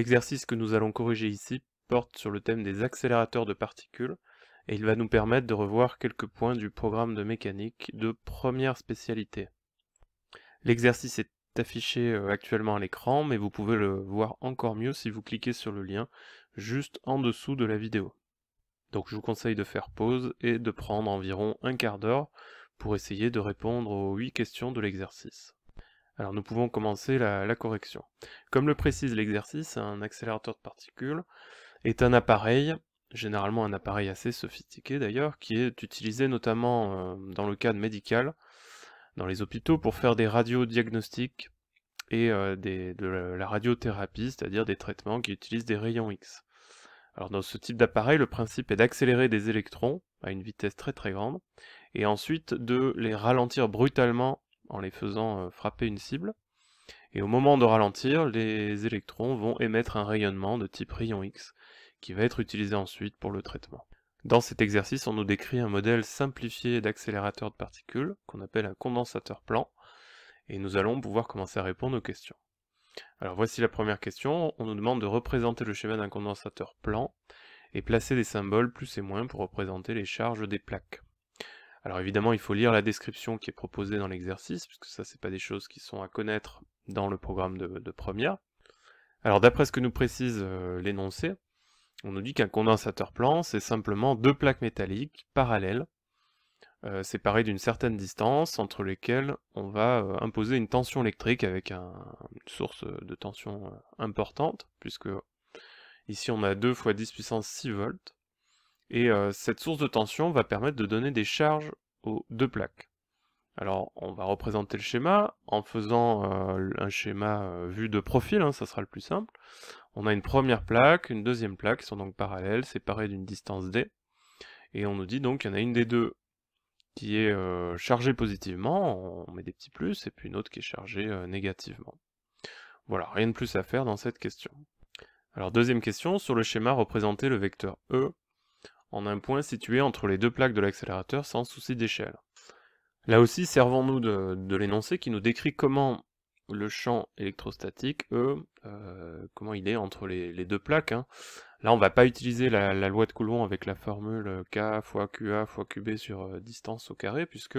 L'exercice que nous allons corriger ici porte sur le thème des accélérateurs de particules, et il va nous permettre de revoir quelques points du programme de mécanique de première spécialité. L'exercice est affiché actuellement à l'écran, mais vous pouvez le voir encore mieux si vous cliquez sur le lien juste en dessous de la vidéo. Donc je vous conseille de faire pause et de prendre environ un quart d'heure pour essayer de répondre aux 8 questions de l'exercice. Alors nous pouvons commencer la correction. Comme le précise l'exercice, un accélérateur de particules est un appareil, généralement un appareil assez sophistiqué d'ailleurs, qui est utilisé notamment dans le cadre médical, dans les hôpitaux, pour faire des radiodiagnostics et de la radiothérapie, c'est-à-dire des traitements qui utilisent des rayons X. Alors dans ce type d'appareil, le principe est d'accélérer des électrons à une vitesse très très grande, et ensuite de les ralentir brutalement en les faisant frapper une cible. Et au moment de ralentir, les électrons vont émettre un rayonnement de type rayon X, qui va être utilisé ensuite pour le traitement. Dans cet exercice, on nous décrit un modèle simplifié d'accélérateur de particules, qu'on appelle un condensateur plan, et nous allons pouvoir commencer à répondre aux questions. Alors voici la première question, on nous demande de représenter le schéma d'un condensateur plan, et placer des symboles plus et moins pour représenter les charges des plaques. Alors évidemment, il faut lire la description qui est proposée dans l'exercice, puisque ça, c'est pas des choses qui sont à connaître dans le programme de première. Alors d'après ce que nous précise l'énoncé, on nous dit qu'un condensateur plan, c'est simplement deux plaques métalliques parallèles, séparées d'une certaine distance, entre lesquelles on va imposer une tension électrique avec une source de tension importante, puisque ici on a 2 fois 10 puissance 6 volts, et cette source de tension va permettre de donner des charges aux deux plaques. Alors on va représenter le schéma en faisant un schéma vu de profil, ça sera le plus simple. On a une première plaque, une deuxième plaque, qui sont donc parallèles, séparées d'une distance d, et on nous dit donc qu'il y en a une des deux qui est chargée positivement, on met des petits plus, et puis une autre qui est chargée négativement. Voilà, rien de plus à faire dans cette question. Alors deuxième question, sur le schéma, représenter le vecteur E en un point situé entre les deux plaques de l'accélérateur sans souci d'échelle. Là aussi, servons-nous de l'énoncé qui nous décrit comment le champ électrostatique, comment il est entre les deux plaques. Là, on va pas utiliser la loi de Coulomb avec la formule K fois QA fois QB sur distance au carré, puisque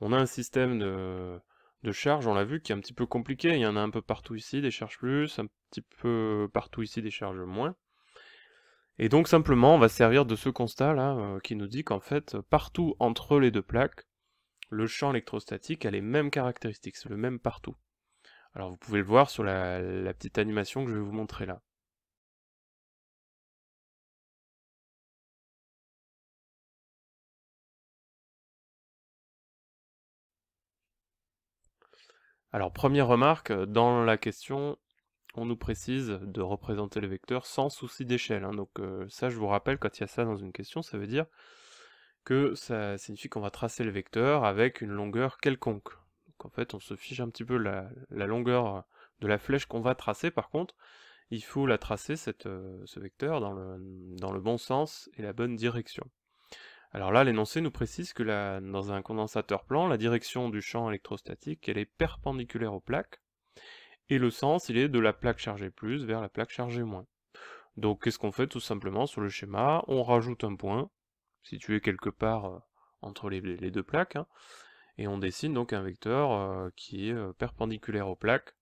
on a un système de charge, on l'a vu, qui est un petit peu compliqué. Il y en a un peu partout ici, des charges plus, un petit peu partout ici, des charges moins. Et donc simplement, on va se servir de ce constat là, qui nous dit qu'en fait, partout entre les deux plaques, le champ électrostatique a les mêmes caractéristiques, c'est le même partout. Alors vous pouvez le voir sur la petite animation que je vais vous montrer là. Alors première remarque, dans la question, on nous précise de représenter le vecteur sans souci d'échelle. Donc ça, je vous rappelle, quand il y a ça dans une question, ça veut dire que ça signifie qu'on va tracer le vecteur avec une longueur quelconque. Donc en fait, on se fiche un petit peu la longueur de la flèche qu'on va tracer. Par contre, il faut la tracer, ce vecteur, dans le bon sens et la bonne direction. Alors là, l'énoncé nous précise que dans un condensateur plan, la direction du champ électrostatique, elle est perpendiculaire aux plaques, et le sens, il est de la plaque chargée plus vers la plaque chargée moins. Donc qu'est-ce qu'on fait tout simplement sur le schéma? On rajoute un point, situé quelque part entre les deux plaques, et on dessine donc un vecteur qui est perpendiculaire aux plaques,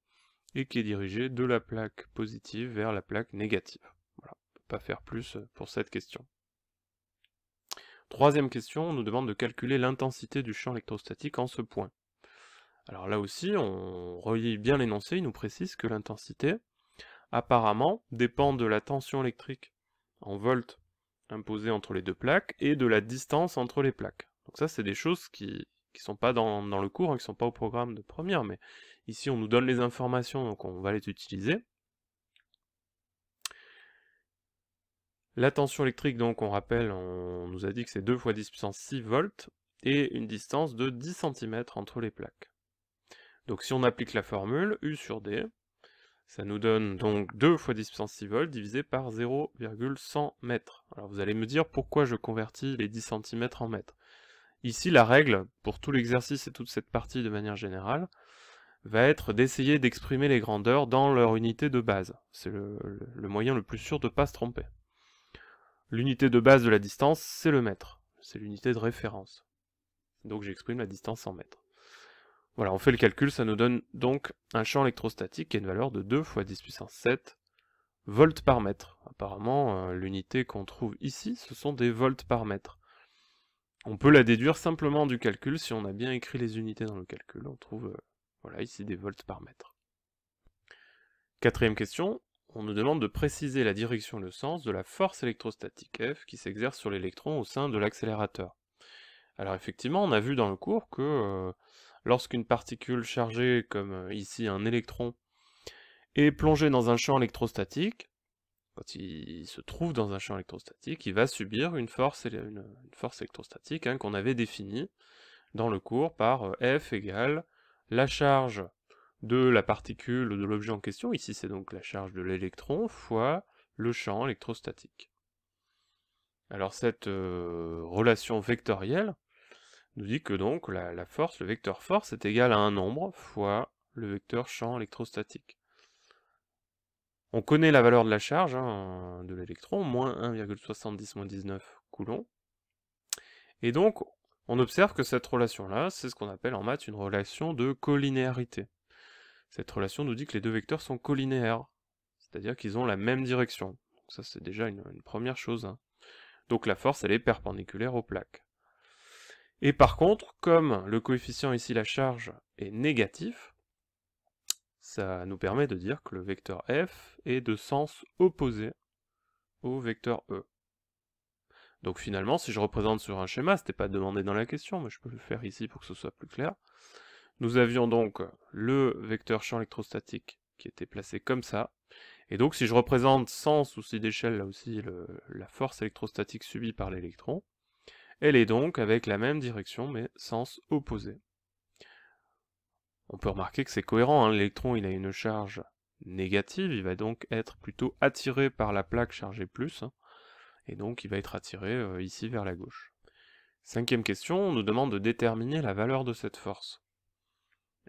et qui est dirigé de la plaque positive vers la plaque négative. Voilà, on ne peut pas faire plus pour cette question. Troisième question, on nous demande de calculer l'intensité du champ électrostatique en ce point. Alors là aussi, on relie bien l'énoncé, il nous précise que l'intensité, apparemment, dépend de la tension électrique en volts imposée entre les deux plaques et de la distance entre les plaques. Donc ça, c'est des choses qui sont pas dans le cours, qui sont pas au programme de première, mais ici on nous donne les informations, donc on va les utiliser. La tension électrique, donc on rappelle, on nous a dit que c'est 2 fois 10 puissance 6 volts, et une distance de 10 cm entre les plaques. Donc si on applique la formule, U sur D, ça nous donne donc 2 fois 10 puissance 6 volts divisé par 0,100 mètres. Alors vous allez me dire pourquoi je convertis les 10 cm en mètres. Ici, la règle, pour tout l'exercice et toute cette partie de manière générale, va être d'essayer d'exprimer les grandeurs dans leur unité de base. C'est le moyen le plus sûr de ne pas se tromper. L'unité de base de la distance, c'est le mètre. C'est l'unité de référence. Donc j'exprime la distance en mètres. Voilà, on fait le calcul, ça nous donne donc un champ électrostatique qui a une valeur de 2 × 10 puissance 7 volts par mètre. Apparemment, l'unité qu'on trouve ici, ce sont des volts par mètre. On peut la déduire simplement du calcul, si on a bien écrit les unités dans le calcul, on trouve voilà, ici des volts par mètre. Quatrième question, on nous demande de préciser la direction et le sens de la force électrostatique F qui s'exerce sur l'électron au sein de l'accélérateur. Alors effectivement, on a vu dans le cours que lorsqu'une particule chargée, comme ici un électron, est plongée dans un champ électrostatique, quand il se trouve dans un champ électrostatique, il va subir une force électrostatique hein, qu'on avait définie dans le cours par F égale la charge de la particule de l'objet en question, ici c'est donc la charge de l'électron, fois le champ électrostatique. Alors cette relation vectorielle nous dit que donc la force, le vecteur force est égal à un nombre fois le vecteur champ électrostatique. On connaît la valeur de la charge hein, de l'électron, moins 1,70-19 coulombs. Et donc, on observe que cette relation-là, c'est ce qu'on appelle en maths une relation de collinéarité. Cette relation nous dit que les deux vecteurs sont collinéaires, c'est-à-dire qu'ils ont la même direction. Donc ça, c'est déjà une première chose. Hein. Donc la force, elle est perpendiculaire aux plaques. Et par contre, comme le coefficient ici, la charge, est négatif, ça nous permet de dire que le vecteur F est de sens opposé au vecteur E. Donc finalement, si je représente sur un schéma, c'était pas demandé dans la question, mais je peux le faire ici pour que ce soit plus clair. Nous avions donc le vecteur champ électrostatique qui était placé comme ça, et donc si je représente sans souci d'échelle là aussi la force électrostatique subie par l'électron, elle est donc avec la même direction mais sens opposé. On peut remarquer que c'est cohérent, hein, l'électron il a une charge négative, il va donc être plutôt attiré par la plaque chargée plus, hein, et donc il va être attiré ici vers la gauche. Cinquième question, on nous demande de déterminer la valeur de cette force.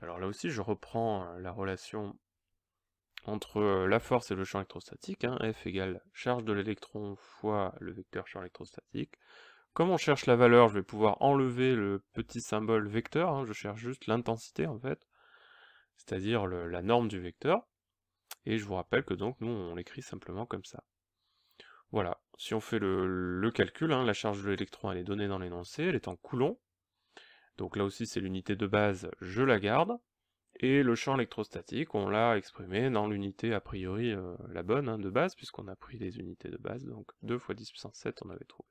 Alors là aussi je reprends la relation entre la force et le champ électrostatique, hein, F égale charge de l'électron fois le vecteur champ électrostatique. Comme on cherche la valeur, je vais pouvoir enlever le petit symbole vecteur, hein, je cherche juste l'intensité en fait, c'est-à-dire la norme du vecteur, et je vous rappelle que donc nous on l'écrit simplement comme ça. Voilà, si on fait le calcul, hein, la charge de l'électron elle est donnée dans l'énoncé, elle est en coulombs, donc là aussi c'est l'unité de base, je la garde, et le champ électrostatique, on l'a exprimé dans l'unité a priori la bonne hein, de base, puisqu'on a pris les unités de base, donc 2 × 10 puissance 7 on avait trouvé.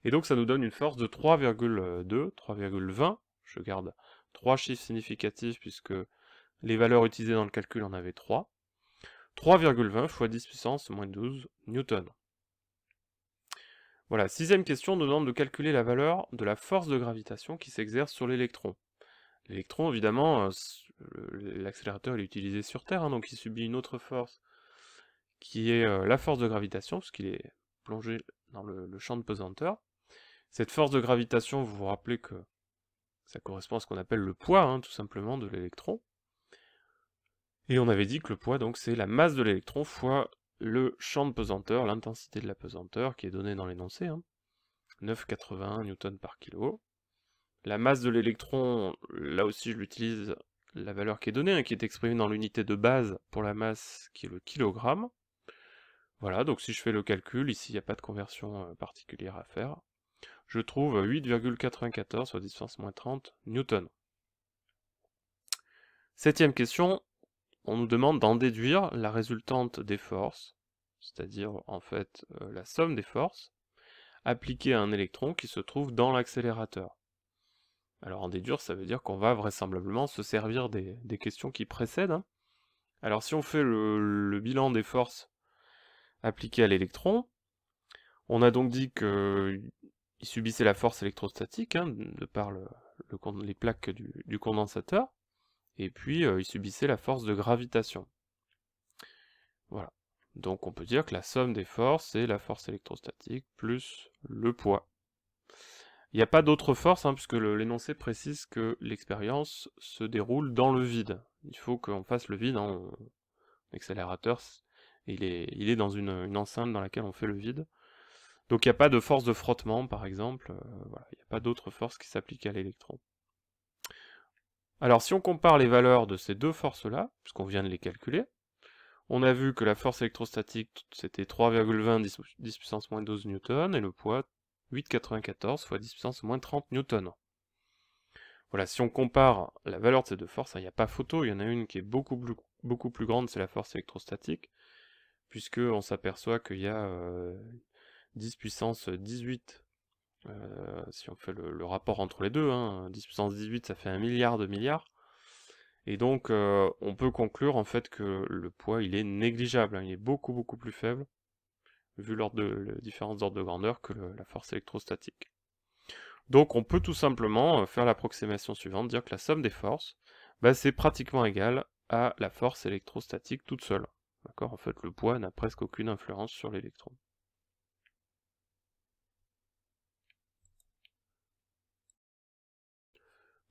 Et donc ça nous donne une force de 3,2, 3,20, je garde 3 chiffres significatifs puisque les valeurs utilisées dans le calcul en avaient 3, 3,20 × 10 puissance moins 12 newtons. Voilà, sixième question nous demande de calculer la valeur de la force de gravitation qui s'exerce sur l'électron. L'électron, évidemment, l'accélérateur est utilisé sur Terre, hein, donc il subit une autre force qui est la force de gravitation, parce qu'il est plongé dans le champ de pesanteur. Cette force de gravitation, vous vous rappelez que ça correspond à ce qu'on appelle le poids, hein, tout simplement, de l'électron. Et on avait dit que le poids, donc, c'est la masse de l'électron fois le champ de pesanteur, l'intensité de la pesanteur, qui est donnée dans l'énoncé, hein, 9,81 newtons par kilo. La masse de l'électron, là aussi je l'utilise la valeur qui est donnée, hein, qui est exprimée dans l'unité de base pour la masse qui est le kilogramme. Voilà, donc si je fais le calcul, ici il n'y a pas de conversion particulière à faire, je trouve 8,94 soit 10 puissance moins 30 newtons. Septième question, on nous demande d'en déduire la résultante des forces, c'est-à-dire en fait la somme des forces, appliquées à un électron qui se trouve dans l'accélérateur. Alors en déduire, ça veut dire qu'on va vraisemblablement se servir des questions qui précèdent. Hein. Alors si on fait le bilan des forces appliquées à l'électron, on a donc dit qu'il subissait la force électrostatique, hein, de par les plaques du condensateur, et puis il subissait la force de gravitation. Voilà. Donc on peut dire que la somme des forces, c'est la force électrostatique plus le poids. Il n'y a pas d'autre force, puisque l'énoncé précise que l'expérience se déroule dans le vide. Il faut qu'on fasse le vide, l'accélérateur, il est dans une enceinte dans laquelle on fait le vide. Donc il n'y a pas de force de frottement, par exemple, voilà, il n'y a pas d'autre force qui s'applique à l'électron. Alors si on compare les valeurs de ces deux forces-là, puisqu'on vient de les calculer, on a vu que la force électrostatique, c'était 3,20 10 puissance moins 12 newtons, et le poids, 8,94 fois 10 puissance moins 30 newtons. Voilà, si on compare la valeur de ces deux forces, il n'y a pas photo, il y en a une qui est beaucoup plus grande, c'est la force électrostatique, puisque on s'aperçoit qu'il y a 10 puissance 18, si on fait le rapport entre les deux, 10 puissance 18 ça fait 1 milliard de milliards, et donc on peut conclure en fait que le poids il est négligeable, il est beaucoup plus faible, vu la différence d'ordre de grandeur que la force électrostatique. Donc on peut tout simplement faire l'approximation suivante, dire que la somme des forces, c'est pratiquement égal à la force électrostatique toute seule. D'accord ? En fait, le poids n'a presque aucune influence sur l'électron.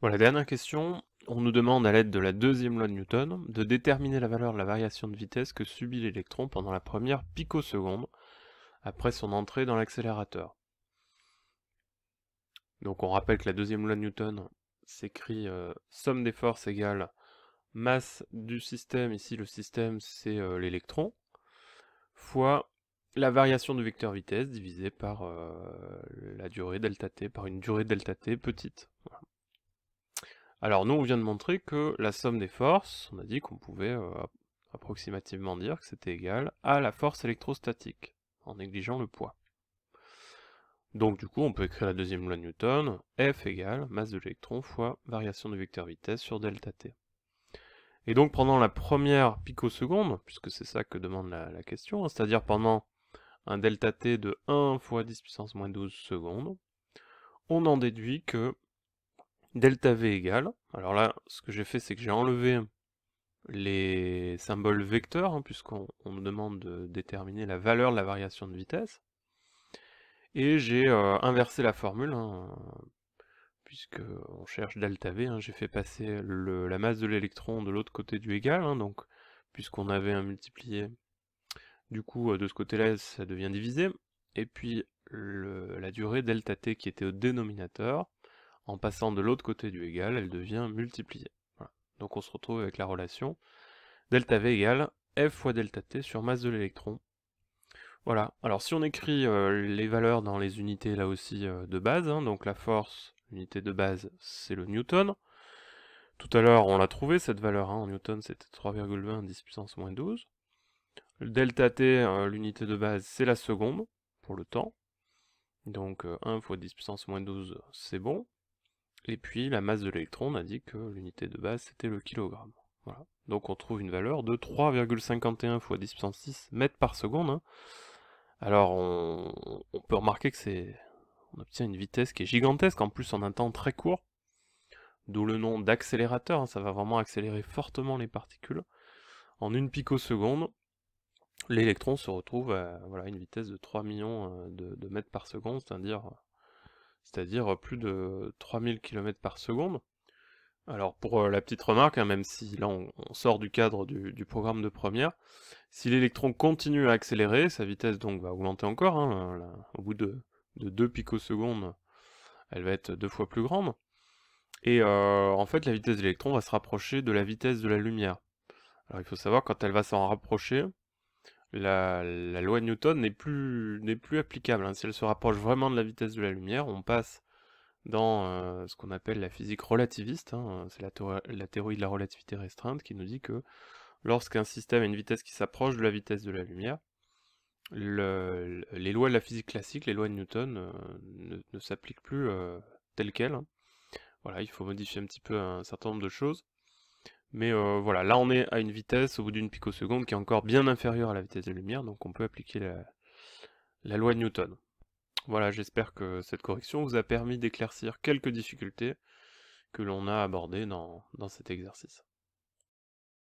Voilà, dernière question. On nous demande, à l'aide de la deuxième loi de Newton, de déterminer la valeur de la variation de vitesse que subit l'électron pendant la première picoseconde après son entrée dans l'accélérateur. Donc on rappelle que la deuxième loi de Newton s'écrit somme des forces égale masse du système, ici le système c'est l'électron, fois la variation du vecteur vitesse divisé par la durée delta t, par une durée delta t petite. Voilà. Alors nous on vient de montrer que la somme des forces, on a dit qu'on pouvait approximativement dire que c'était égal à la force électrostatique, en négligeant le poids. Donc du coup on peut écrire la deuxième loi de Newton, F égale masse de l'électron fois variation du vecteur vitesse sur delta t. Et donc pendant la première picoseconde, puisque c'est ça que demande la question, c'est-à-dire pendant un delta t de 1 fois 10 puissance moins 12 secondes, on en déduit que delta v égale, alors là ce que j'ai fait c'est que j'ai enlevé les symboles vecteurs, puisqu'on nous demande de déterminer la valeur de la variation de vitesse, et j'ai inversé la formule, puisque on cherche delta v, j'ai fait passer la masse de l'électron de l'autre côté du égal, donc puisqu'on avait un multiplié, du coup de ce côté-là ça devient divisé, et puis la durée delta t qui était au dénominateur, en passant de l'autre côté du égal, elle devient multipliée. Voilà. Donc on se retrouve avec la relation delta v égale F fois delta t sur masse de l'électron. Voilà, alors si on écrit les valeurs dans les unités là aussi de base, donc la force, l'unité de base c'est le newton. Tout à l'heure on l'a trouvé cette valeur, en newton c'était 3,20 10 puissance moins 12. Le delta t, l'unité de base c'est la seconde, pour le temps. Donc 1 fois 10 puissance moins 12 c'est bon. Et puis la masse de l'électron, on a dit que l'unité de base c'était le kilogramme. Voilà. Donc on trouve une valeur de 3,51 fois 10 puissance 6 mètres par seconde. Alors on peut remarquer que on obtient une vitesse qui est gigantesque, en plus en un temps très court, d'où le nom d'accélérateur, ça va vraiment accélérer fortement les particules. En une picoseconde, l'électron se retrouve à une vitesse de 3 millions de mètres par seconde, c'est-à-dire plus de 3000 km par seconde. Alors pour la petite remarque, même si là on sort du cadre du programme de première, si l'électron continue à accélérer, sa vitesse donc va augmenter encore, au bout de 2 picosecondes, elle va être 2 fois plus grande, et en fait la vitesse de l'électron va se rapprocher de la vitesse de la lumière. Alors il faut savoir, quand elle va s'en rapprocher, la loi de Newton n'est plus applicable, Si elle se rapproche vraiment de la vitesse de la lumière, on passe dans ce qu'on appelle la physique relativiste, c'est la théorie de la relativité restreinte qui nous dit que lorsqu'un système a une vitesse qui s'approche de la vitesse de la lumière, les lois de la physique classique, les lois de Newton, ne s'appliquent plus telles quelles. Voilà, il faut modifier un petit peu un certain nombre de choses. Mais voilà, là on est à une vitesse au bout d'une picoseconde qui est encore bien inférieure à la vitesse de la lumière, donc on peut appliquer la loi de Newton. Voilà, j'espère que cette correction vous a permis d'éclaircir quelques difficultés que l'on a abordées dans cet exercice.